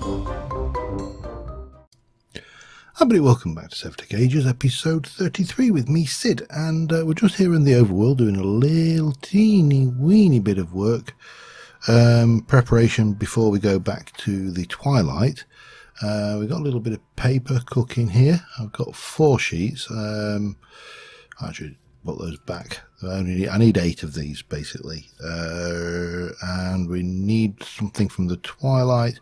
Hi everybody, welcome back to SevTech Ages, episode 33 with me, Sid, and we're just here in the overworld doing a little teeny weeny bit of work, preparation before we go back to the Twilight. We've got a little bit of paper cooking here. I've got 4 sheets. Actually, put those back. I need 8 of these basically, and we need something from the Twilight.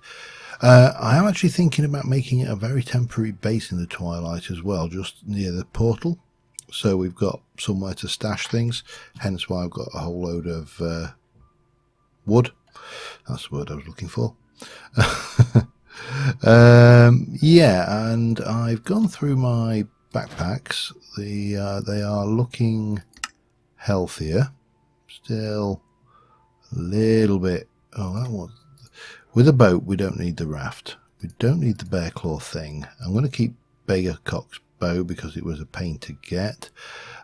I am actually thinking about making it a very temporary base in the Twilight as well, just near the portal, so we've got somewhere to stash things, hence why I've got a whole load of wood. That's the word I was looking for. Yeah, and I've gone through my backpacks. They are looking healthier, still a little bit. Oh, that was. With a boat, we don't need the raft. We don't need the bear claw thing. I'm going to keep Beggar Cock's bow because it was a pain to get.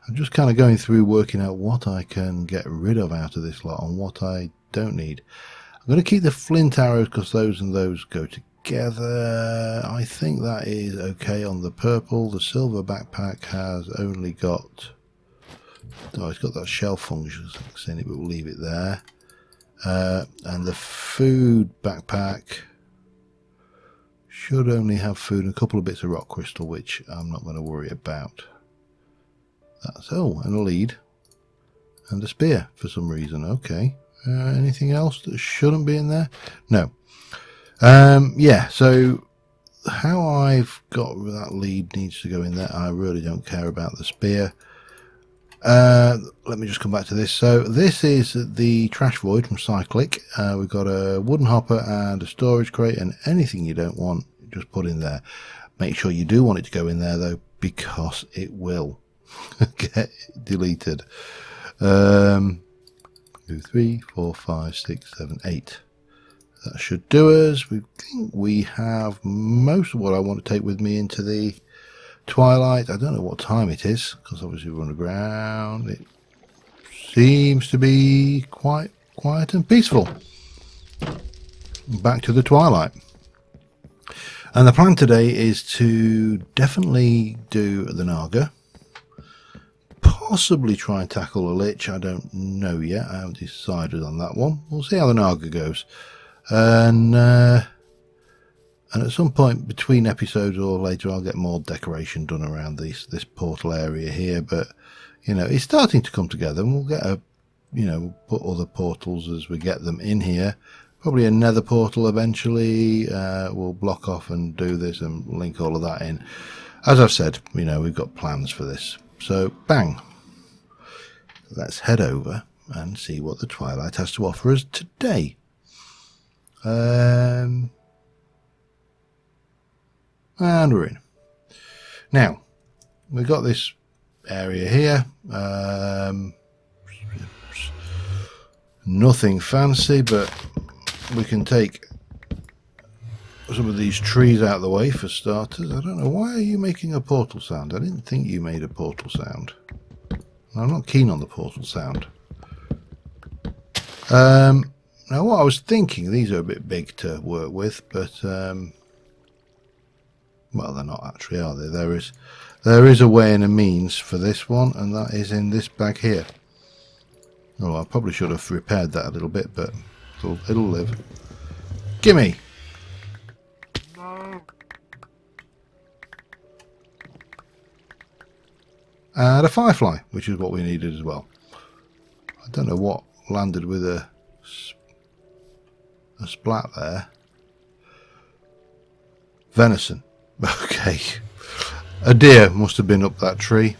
I'm just kind of going through working out what I can get rid of out of this lot and what I don't need. I'm going to keep the flint arrows because those and those go together. I think that is okay on the purple. The silver backpack has only got... Oh, it's got that shell function in it, but we'll leave it there. And the food backpack should only have food and a couple of bits of rock crystal, which I'm not going to worry about. That's and a lead and a spear for some reason. Okay, anything else that shouldn't be in there? No. Yeah, so how I've got that lead needs to go in there. I really don't care about the spear. Let me just come back to this. So this is the trash void from Cyclic. We've got a wooden hopper and a storage crate, and anything you don't want, just put in there. Make sure you do want it to go in there though, because it will get deleted. 2, 3, 4, 5, 6, 7, 8. That should do us. We think we have most of what I want to take with me into the Twilight. I don't know what time it is because obviously we're underground. It seems to be quite quiet and peaceful. Back to the Twilight. And the plan today is to definitely do the Naga. Possibly try and tackle a Lich. I don't know yet. I haven't decided on that one. We'll see how the Naga goes. And at some point between episodes or later, I'll get more decoration done around this portal area here. But you know, it's starting to come together, and we'll get a, you know, put other portals as we get them in here. Probably a nether portal eventually. We'll block off and do this and link all of that in. As I've said, you know, we've got plans for this. So bang, let's head over and see what the Twilight has to offer us today. And we're in. Now, we've got this area here. Nothing fancy, but we can take some of these trees out of the way for starters. I don't know, why are you making a portal sound? I didn't think you made a portal sound. I'm not keen on the portal sound. Now, what I was thinking, these are a bit big to work with, but well, they're not actually, are they? There is a way and a means for this one, and that is in this bag here. Oh, I probably should have repaired that a little bit, but it'll live. Gimme! And a firefly, which is what we needed as well. I don't know what landed with a splat there. Venison. Okay. A deer must have been up that tree.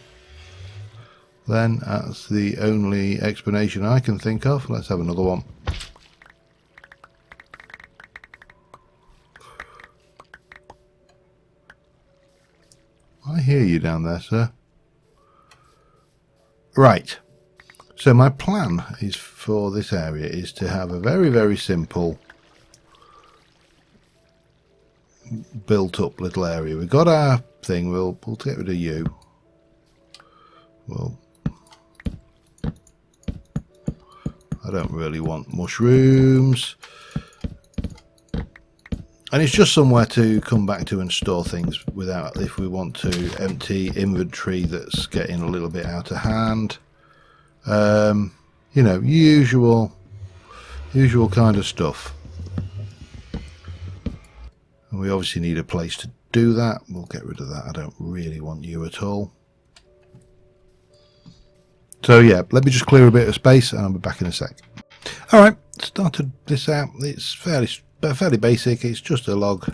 Then that's the only explanation I can think of. Let's have another one. I hear you down there, sir. Right. So my plan is for this area is to have a very, very simple built up little area. We've got our thing. We'll get rid of you. Well, I don't really want mushrooms. And it's just somewhere to come back to and store things without, if we want to empty inventory that's getting a little bit out of hand. You know, usual kind of stuff. And we obviously need a place to do that. We'll get rid of that. I don't really want you at all. So yeah, let me just clear a bit of space and I'll be back in a sec. Alright, started this out. It's fairly basic. It's just a log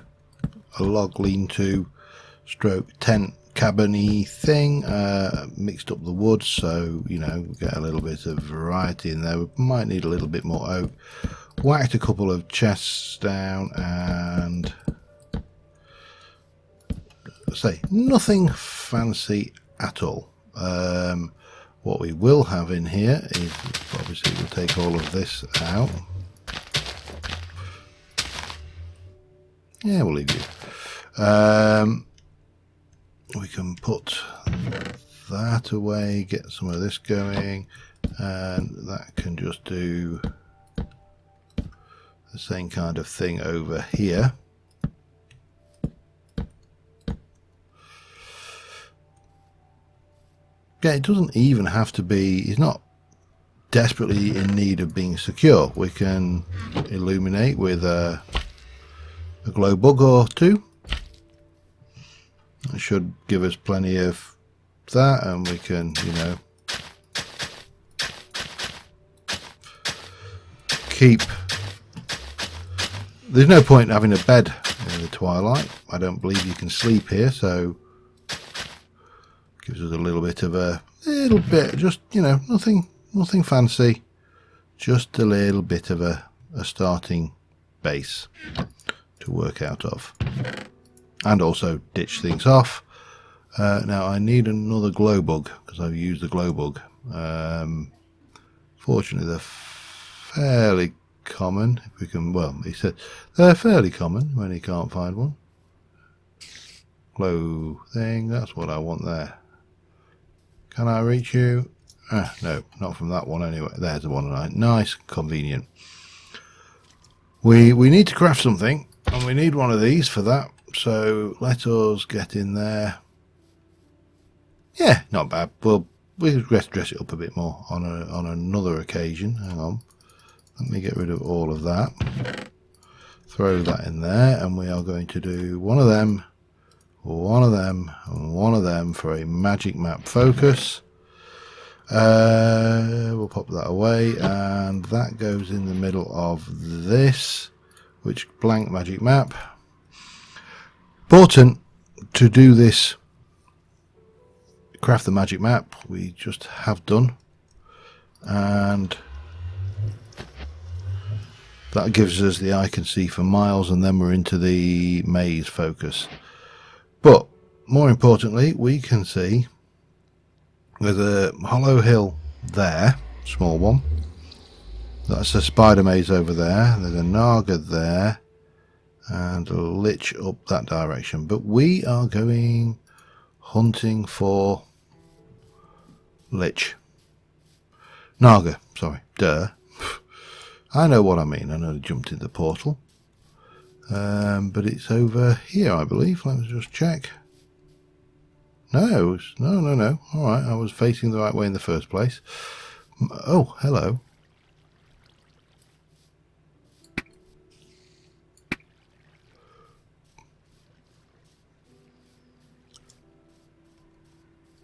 lean-to stroke tent cabin-y thing. Mixed up the wood, so you know, get a little bit of variety in there. We might need a little bit more oak. Whacked a couple of chests down, and say nothing fancy at all. What we will have in here is, obviously we'll take all of this out. Yeah, we'll leave you. We can put that away, get some of this going, and that can just do the same kind of thing over here. Yeah, it doesn't even have to be, it's not desperately in need of being secure. We can illuminate with a glow bug or two. It should give us plenty of that, and we can, you know, keep. There's no point in having a bed in the Twilight. I don't believe you can sleep here, so gives us a little bit, just, you know, nothing fancy, just a little bit of a starting base to work out of, and also ditch things off. Now I need another glow bug because I've used the glow bug. Fortunately, they're fairly common. If we can, well, he said they're fairly common when you can't find one. Glow thing, that's what I want there. Can I reach you? No, not from that one anyway. There's the one. Nice, convenient. We need to craft something, and we need one of these for that. So let us get in there. Yeah, not bad. We'll dress it up a bit more on another occasion. Hang on. Let me get rid of all of that. Throw that in there, and we are going to do one of them, and one of them for a magic map focus. We'll pop that away, and that goes in the middle of this, which blank magic map. Important to do this, craft the magic map. We just have done, and that gives us the I can see for miles, and then we're into the maze focus. But more importantly, we can see there's a hollow hill there, small one. That's a spider maze over there. There's a Naga there, and a lich up that direction. But we are going hunting for lich. Naga, sorry, duh. I know what I mean. I know I jumped in the portal. But it's over here, I believe. Let me just check. No. Alright, I was facing the right way in the first place. Oh, hello.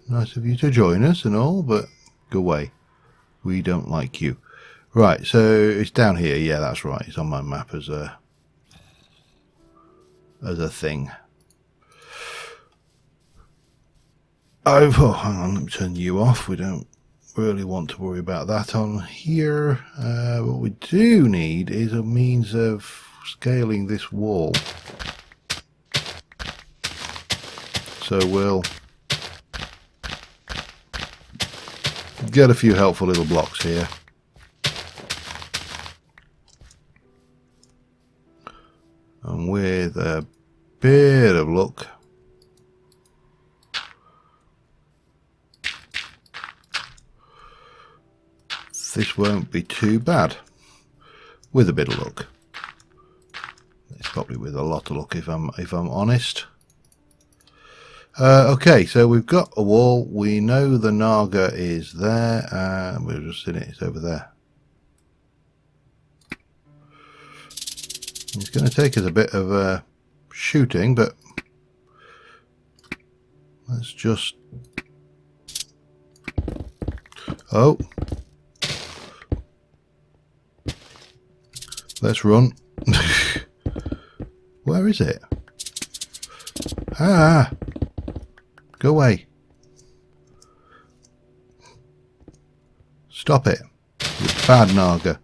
Nice of you to join us and all, but go away. We don't like you. Right, so it's down here. Yeah, that's right. It's on my map as a thing. Oh, hang on, let me turn you off. We don't really want to worry about that on here. What we do need is a means of scaling this wall. So we'll get a few helpful little blocks here. And with a bit of luck, this won't be too bad. With a bit of luck. Let's Probably with a lot of luck if I'm honest. Okay, so we've got a wall. We know the Naga is there, and we're just in it. It's over there. It's going to take us a bit of shooting, but let's just... Oh. Let's run. Where is it? Ah! Go away. Stop it. You bad Naga.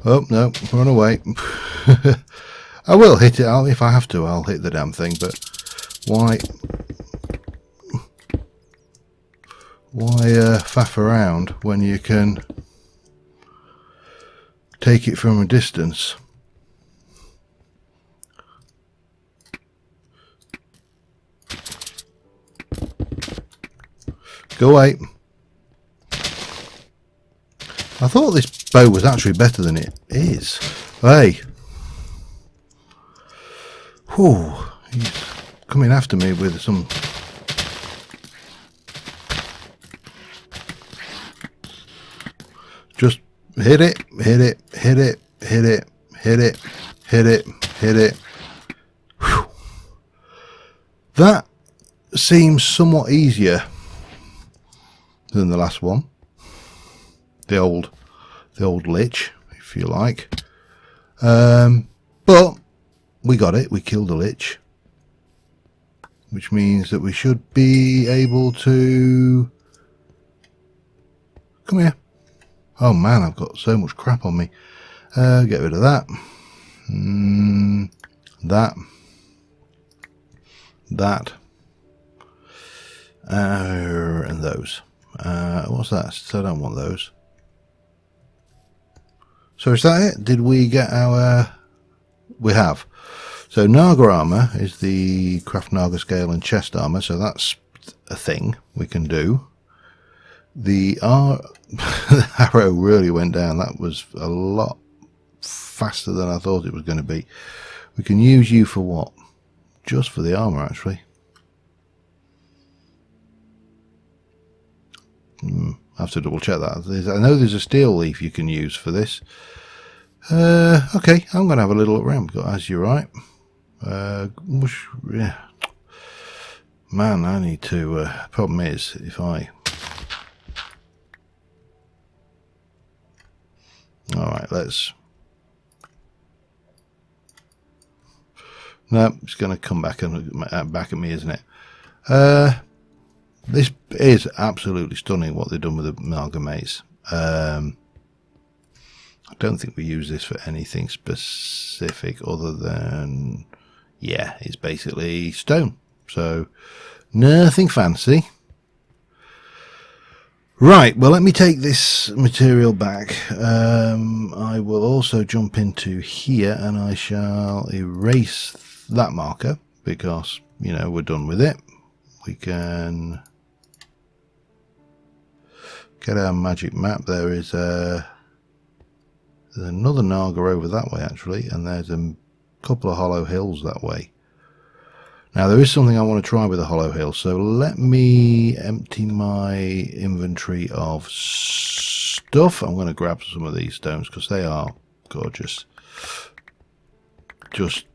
Oh, no. Run away. I will hit it. If I have to, I'll hit the damn thing, but why... Why faff around when you can take it from a distance? Go away. I thought this bow was actually better than it is. Hey. Whew. He's coming after me with some... Just hit it, hit it, hit it, hit it, hit it, hit it, hit it. Whew. That seems somewhat easier than the last one. The old lich, if you like. But we got it. We killed the lich, which means that we should be able to... Come here. Oh man, I've got so much crap on me. Get rid of that. That. And those. What's that? So I don't want those. So is that it? Did we get our... We have. So Naga armor is the craft Naga scale and chest armor. So that's a thing we can do. The arrow really went down. That was a lot faster than I thought it was going to be. We can use you for what? Just for the armor, actually. I have to double check that. I know there's a steel leaf you can use for this. Okay, I'm going to have a little look around. As you're right. Yeah. Man, I need to... problem is, if I... Alright, let's... No, it's going to come back at me, isn't it? This is absolutely stunning what they've done with the Naga mace. I don't think we use this for anything specific other than... Yeah, it's basically stone. So, nothing fancy. Right, well, let me take this material back. I will also jump into here and I shall erase that marker because, you know, we're done with it. We can get our magic map. There is there's another Naga over that way, actually, and there's a couple of hollow hills that way. Now there is something I want to try with the hollow hill, so let me empty my inventory of stuff. I'm going to grab some of these stones because they are gorgeous. Just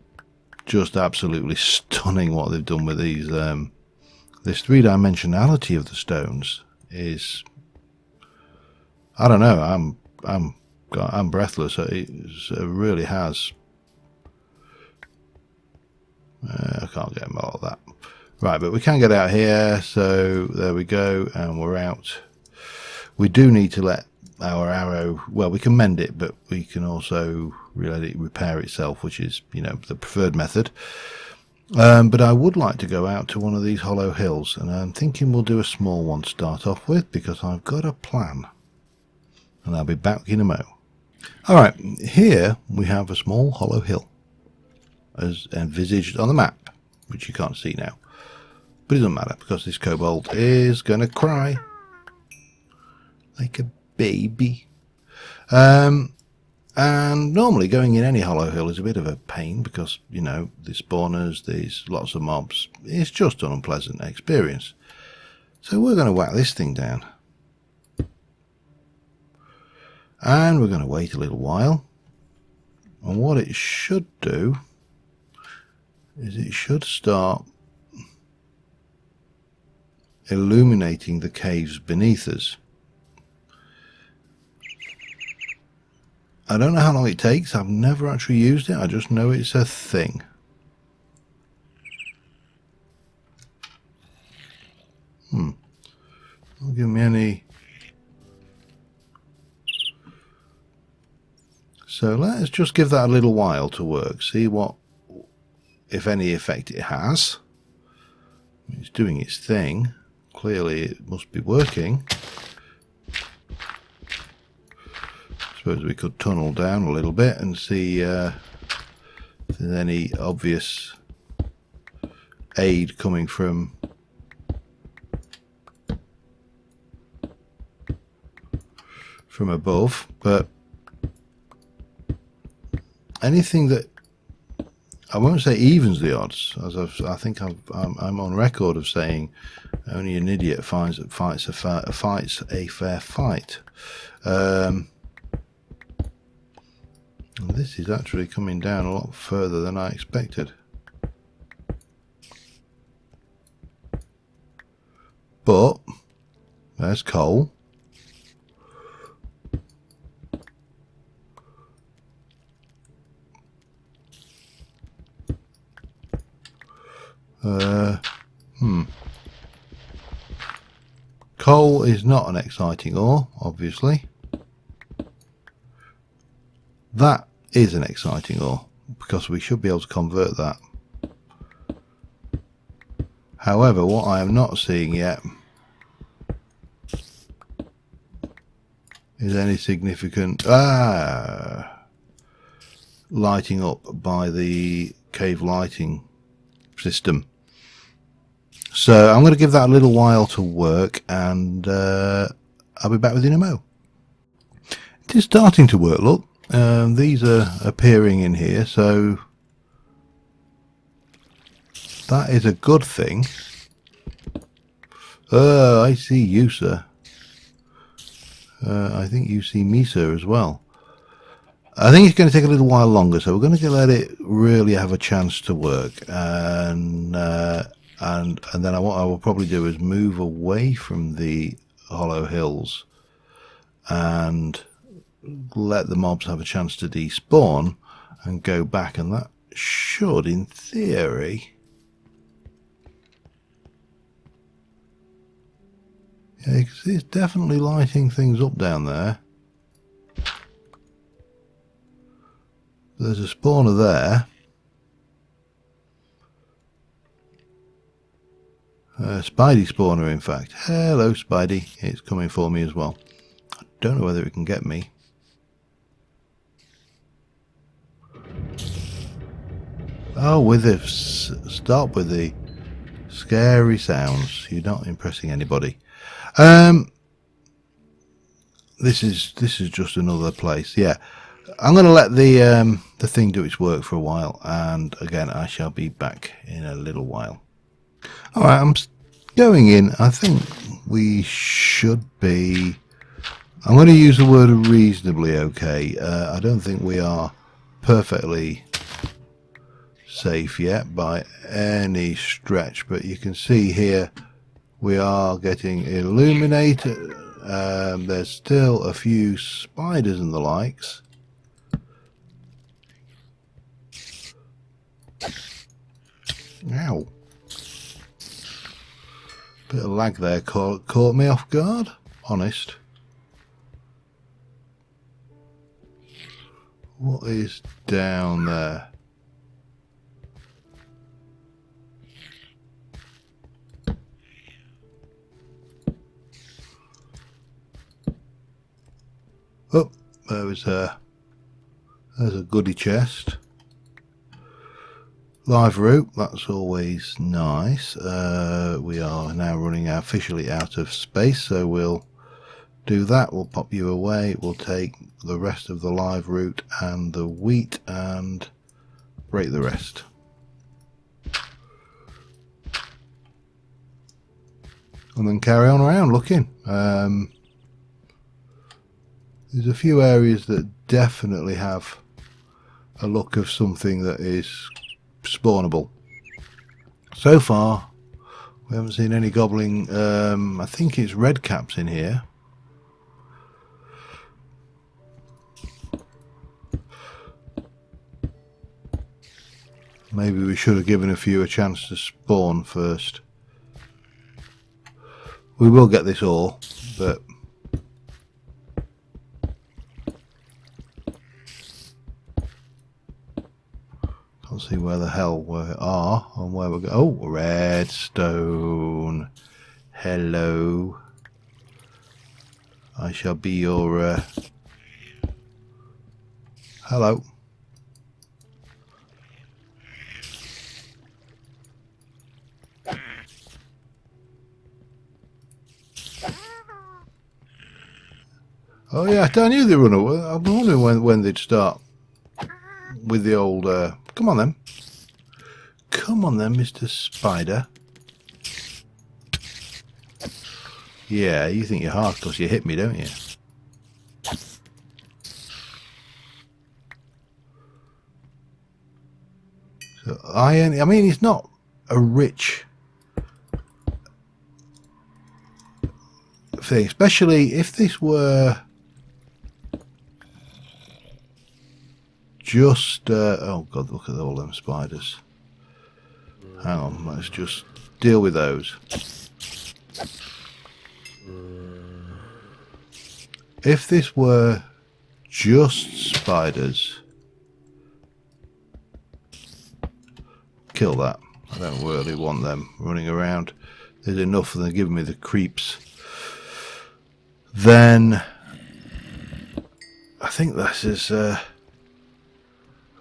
absolutely stunning what they've done with these. This three-dimensionality of the stones is, I don't know, I'm breathless. It really has. I can't get all of that. Right, but we can get out here, so there we go, and we're out. We do need to let our arrow, well, we can mend it, but we can also let it repair itself, which is, you know, the preferred method. But I would like to go out to one of these hollow hills, and I'm thinking we'll do a small one to start off with, because I've got a plan. And I'll be back in a mo. Alright, here we have a small hollow hill, as envisaged on the map, which you can't see now. But it doesn't matter, because this kobold is going to cry like a baby. And And normally going in any hollow hill is a bit of a pain because, you know, the spawners, there's lots of mobs. It's just an unpleasant experience. So we're going to whack this thing down. And we're going to wait a little while. And what it should do is it should start illuminating the caves beneath us. I don't know how long it takes. I've never actually used it. I just know it's a thing. Don't give me any. So let's just give that a little while to work. See what, if any, effect it has. It's doing its thing. Clearly it must be working. Suppose we could tunnel down a little bit and see if there's any obvious aid coming from above, but anything that, I won't say evens the odds, as I think I'm on record of saying only an idiot fights a fair fight. This is actually coming down a lot further than I expected. But there's coal. Coal is not an exciting ore, obviously. That is an exciting ore, because we should be able to convert that. However, what I am not seeing yet is any significant lighting up by the cave lighting system. So I'm going to give that a little while to work, and I'll be back with you in a mo. It is starting to work, look. These are appearing in here, so that is a good thing. I see you, sir. I think you see me, sir, as well. I think it's going to take a little while longer, so we're going to let it really have a chance to work, and then what I will probably do is move away from the hollow hills and let the mobs have a chance to despawn and go back, and that should, in theory, yeah, you can see it's definitely lighting things up down there. There's a spawner there. Spidey spawner, in fact. Hello, Spidey. It's coming for me as well. I don't know whether it can get me. Oh, with the stop with the scary sounds. You're not impressing anybody. This is just another place. Yeah, I'm going to let the thing do its work for a while, and again I shall be back in a little while. All right, I'm going in. I think we should be. I'm going to use the word reasonably okay. I don't think we are perfectly safe yet by any stretch, but you can see here we are getting illuminated. There's still a few spiders and the likes. Ow. Bit of lag there caught me off guard, honest. What is down there? Oh, there's a goodie chest. Live route, that's always nice. We are now running officially out of space, so we'll Do that, we'll pop you away. We'll take the rest of the live root and the wheat and break the rest. And then carry on around looking. There's a few areas that definitely have a look of something that is spawnable. So far, we haven't seen any gobbling. I think it's red caps in here. Maybe we should have given a few a chance to spawn first. We will get this ore, but can't see where the hell we are and where we're going. Oh, redstone. Hello. I shall be your hello. Oh yeah, I knew they run away. I'm wondering when they'd start with the old. Come on then, Mr. Spider. Yeah, you think you're hard because you hit me, don't you? So iron. I mean, it's not a rich thing, especially if this were just oh god, look at all them spiders. Hang on, let's just deal with those. If this were just spiders, kill that. I don't really want them running around. There's enough of them giving me the creeps. Then I think this is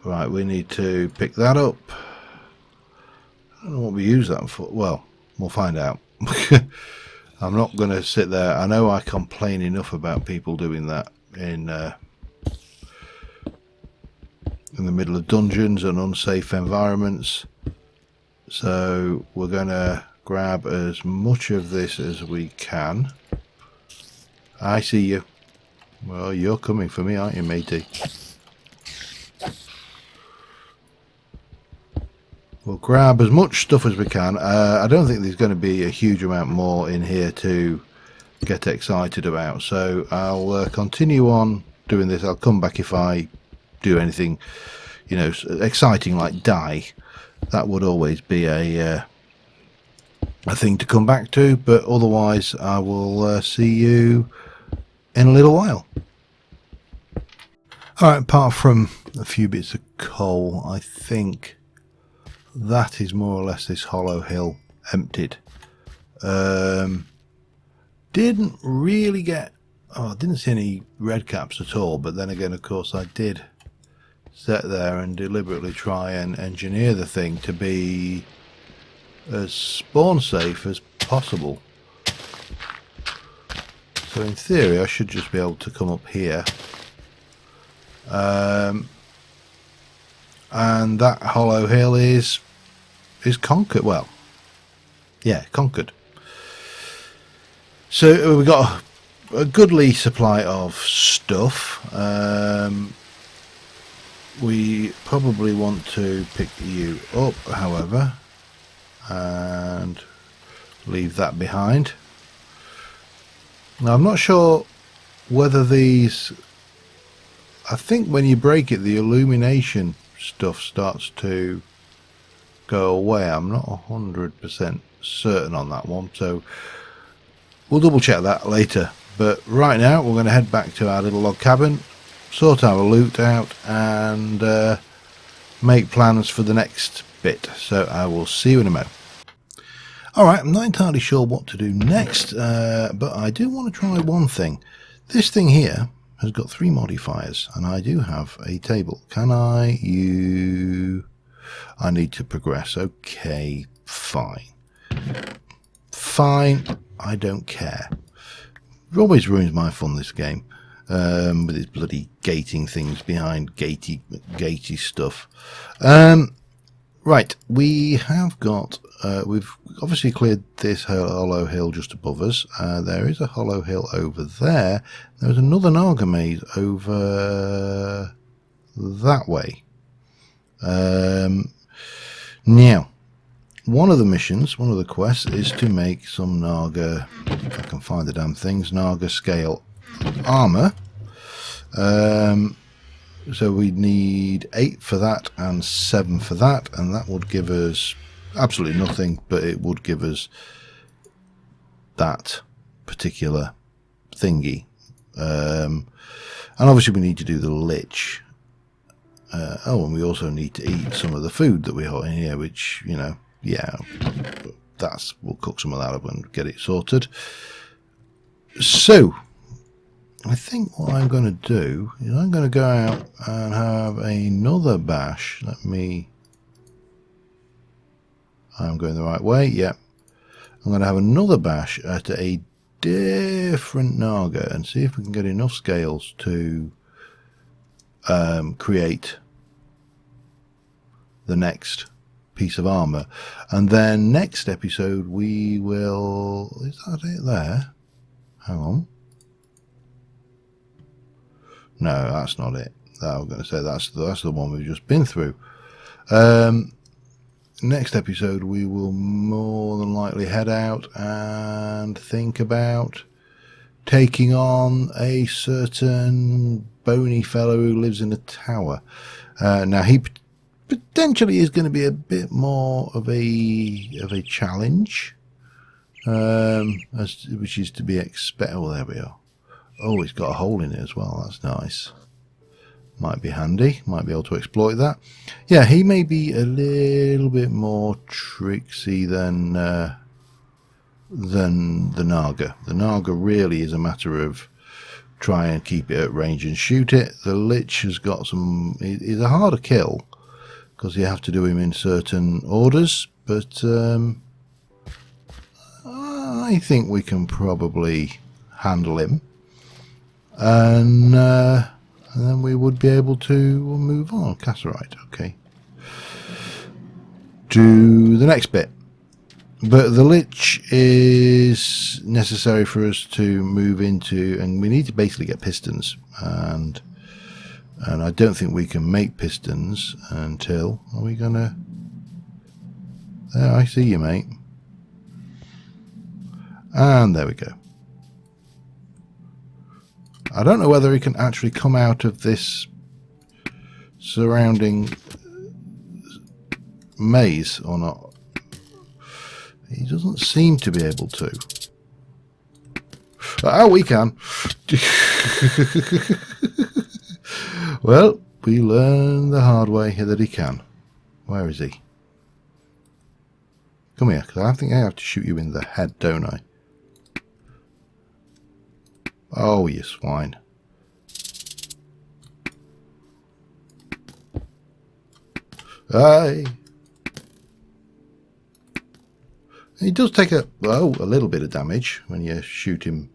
right, we need to pick that up. I don't know what we use that for. Well, we'll find out. I'm not going to sit there. I know I complain enough about people doing that in the middle of dungeons and unsafe environments. So we're going to grab as much of this as we can. I see you. Well, you're coming for me, aren't you, matey? We'll grab as much stuff as we can. I don't think there's going to be a huge amount more in here to get excited about. So I'll continue on doing this. I'll come back if I do anything, you know, exciting like die. That would always be a thing to come back to. But otherwise, I will see you in a little while. All right. Apart from a few bits of coal, I think that is more or less this hollow hill emptied. Didn't really get, I didn't see any red caps at all, but then again, of course, I did sit there and deliberately try and engineer the thing to be as spawn safe as possible. So in theory, I should just be able to come up here. And that hollow hill is conquered. Well, yeah, conquered. So we got a goodly supply of stuff. We probably want to pick you up, however, and leave that behind. Now I'm not sure whether these, I think when you break it, the illumination stuff starts to go away. I'm not 100% certain on that one, so we'll double check that later. But right now we're going to head back to our little log cabin, sort our loot out, and make plans for the next bit. So I will see you in a moment. Alright, I'm not entirely sure what to do next, but I do want to try one thing. This thing here has got 3 modifiers, and I do have a table. Can I need to progress. Okay, fine. Fine, I don't care. always ruins my fun, this game, with its bloody gating things behind gatey stuff. Right, we have got, we've obviously cleared this hollow hill just above us. There is a hollow hill over there. There's another Naga maze over that way. Now, one of the missions, one of the quests, is to make some Naga, if I can find the damn things, Naga scale armor. So we need 8 for that and 7 for that, and that would give us absolutely nothing, but it would give us that particular thingy. And obviously we need to do the lich. Oh, and we also need to eat some of the food that we have in here, which, you know, yeah, we'll cook some of that up and get it sorted. So I think what I'm going to do is I'm going to go out and have another bash. I'm going the right way, yep. I'm going to have another bash at a different Naga and see if we can get enough scales to create the next piece of armor. And then next episode we will... Is that it there? Hang on. No, that's not it. I was going to say that's the one we've just been through. Next episode we will more than likely head out and think about taking on a certain bony fellow who lives in a tower. Now he potentially is going to be a bit more of a challenge, which is to be expected. Oh, there we are. Oh, it's got a hole in it as well. That's nice. Might be handy. Might be able to exploit that. Yeah, he may be a little bit more tricksy than the Naga. The Naga really is a matter of try and keep it at range and shoot it. The Lich has got some... He's a harder kill because you have to do him in certain orders, but I think we can probably handle him. And then we would be able to move on. Casserite, okay. To the next bit. But the Lich is necessary for us to move into, and we need to basically get pistons. And I don't think we can make pistons until... Are we going to... There, I see you, mate. And there we go. I don't know whether he can actually come out of this surrounding maze or not. He doesn't seem to be able to. Oh, we can. Well, we learn the hard way that he can. Where is he? Come here, because I think I have to shoot you in the head, don't I? Oh, you swine. Aye. He does take a little bit of damage when you shoot him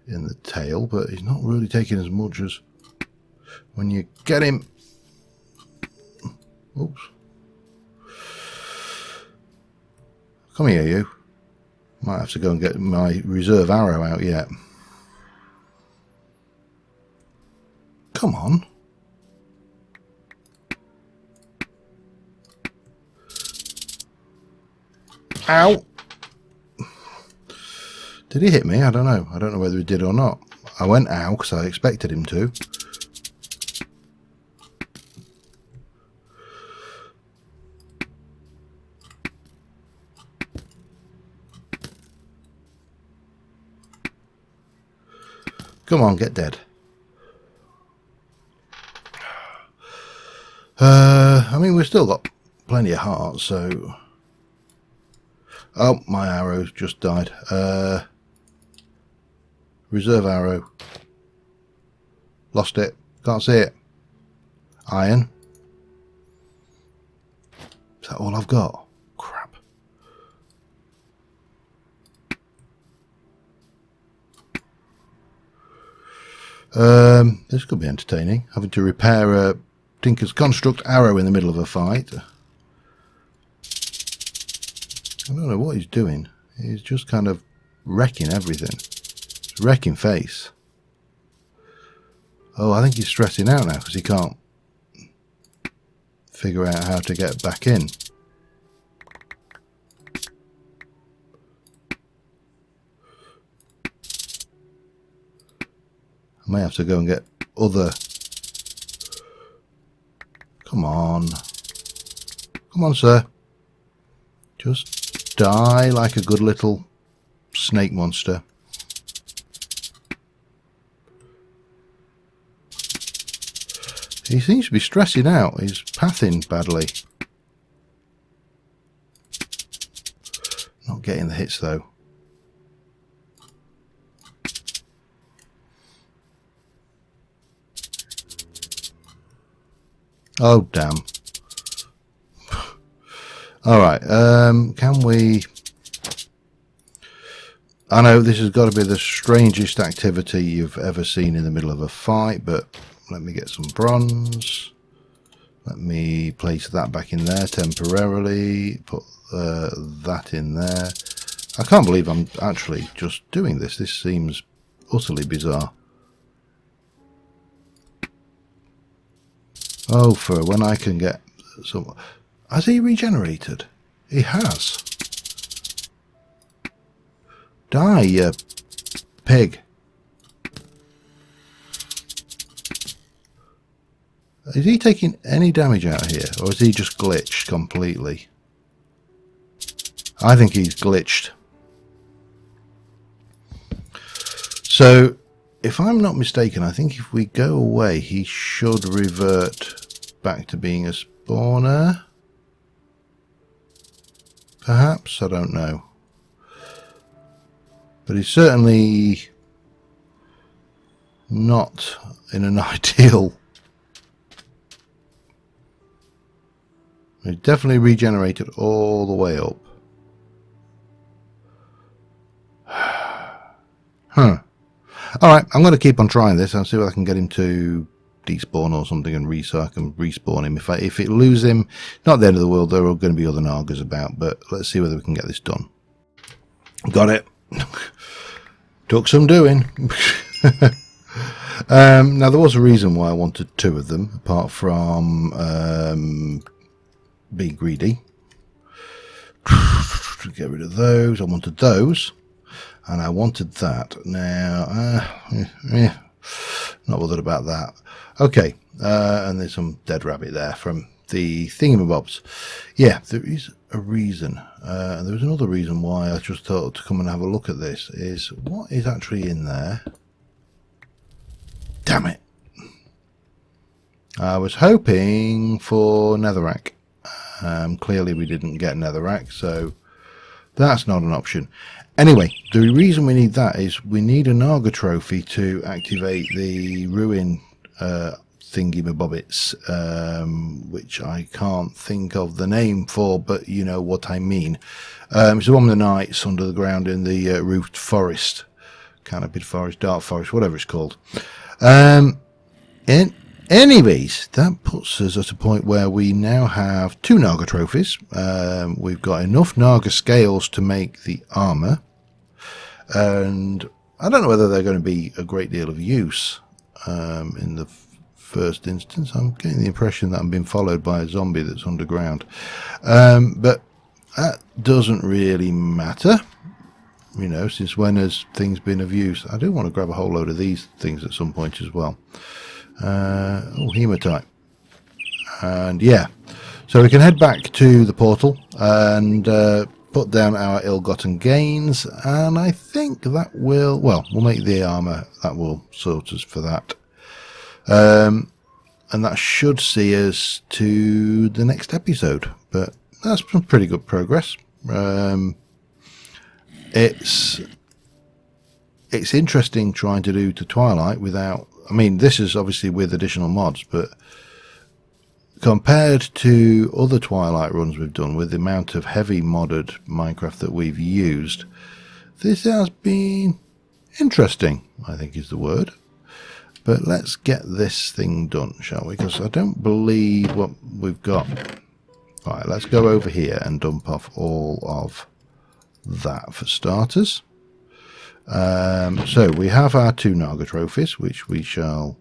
in the tail, but he's not really taking as much as when you get him. Oops. Come here, you. Might have to go and get my reserve arrow out yet. Come on. Ow. Did he hit me? I don't know. I don't know whether he did or not. I went ow because I expected him to. Come on, get dead. I mean, we've still got plenty of hearts, so... Oh, my arrow just died. Reserve arrow. Lost it. Can't see it. Iron. Is that all I've got? Crap. This could be entertaining. Having to repair a Tinker's Construct arrow in the middle of a fight. I don't know what he's doing. He's just kind of wrecking everything. He's wrecking face. Oh, I think he's stressing out now because he can't figure out how to get back in. I may have to go and get other... Come on. Come on, sir. Just die like a good little snake monster. He seems to be stressing out. He's pathing badly. Not getting the hits, though. Oh, damn. Alright, can we... I know this has got to be the strangest activity you've ever seen in the middle of a fight, but let me get some bronze. Let me place that back in there temporarily. Put that in there. I can't believe I'm actually just doing this. This seems utterly bizarre. Oh, for when I can get some... Has he regenerated? He has. Die, you pig. Is he taking any damage out here? Or is he just glitched completely? I think he's glitched. So, if I'm not mistaken, I think if we go away, he should revert back to being a spawner. Perhaps, I don't know. But he's certainly not in an ideal... He's definitely regenerated all the way up. Huh. Alright, I'm going to keep on trying this and see if I can get him to despawn or something and so I can respawn him. If it lose him, not the end of the world, there are going to be other Nagas about, but let's see whether we can get this done. Got it. Took some doing. Now there was a reason why I wanted two of them, apart from being greedy. Get rid of those. I wanted those. And I wanted that. Now, not bothered about that. Okay, and there's some dead rabbit there from the thingamabobs. Yeah, there is a reason. And there was another reason why I just thought to come and have a look at this. Is what is actually in there? Damn it. I was hoping for netherrack. Clearly we didn't get netherrack, so that's not an option. Anyway, the reason we need that is we need a Naga trophy to activate the ruin thingy-mabobbits, which I can't think of the name for, but you know what I mean. It's the one with the knights under the ground in the roofed forest, canopied forest, dark forest, whatever it's called. Anyways, that puts us at a point where we now have 2 Naga trophies. We've got enough Naga scales to make the armor, and I don't know whether they're going to be a great deal of use in the first instance. I'm getting the impression that I'm being followed by a zombie that's underground, but that doesn't really matter. You know, since when has things been of use? I do want to grab a whole load of these things at some point as well. Oh, hematite. And yeah, so we can head back to the portal and put down our ill-gotten gains, and I think that will, well, we'll make the armor. That will sort us for that, and that should see us to the next episode. But that's some pretty good progress. It's interesting trying to do to Twilight without, I mean, this is obviously with additional mods, but compared to other Twilight runs we've done, with the amount of heavy modded Minecraft that we've used, this has been interesting, I think is the word. But let's get this thing done, shall we? Because I don't believe what we've got. Alright, let's go over here and dump off all of that for starters. So we have our 2 Naga trophies, which we shall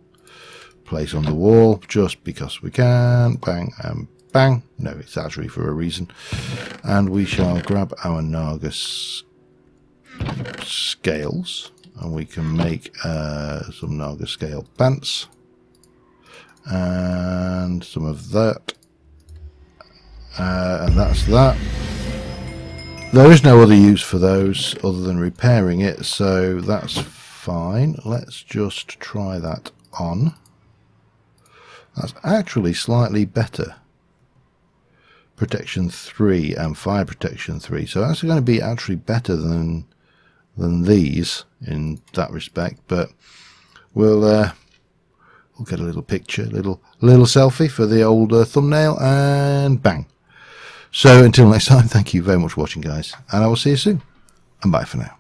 place on the wall just because we can. Bang and bang. No, it's actually for a reason. And we shall grab our Naga scales, and we can make some Naga scale pants and some of that, and that's that. There is no other use for those other than repairing it, so that's fine. Let's just try that on. That's actually slightly better. Protection 3 and fire protection 3, so that's going to be actually better than these in that respect. But we'll get a little picture, little selfie for the old thumbnail, and bang. So until next time, thank you very much for watching, guys, and I will see you soon, and bye for now.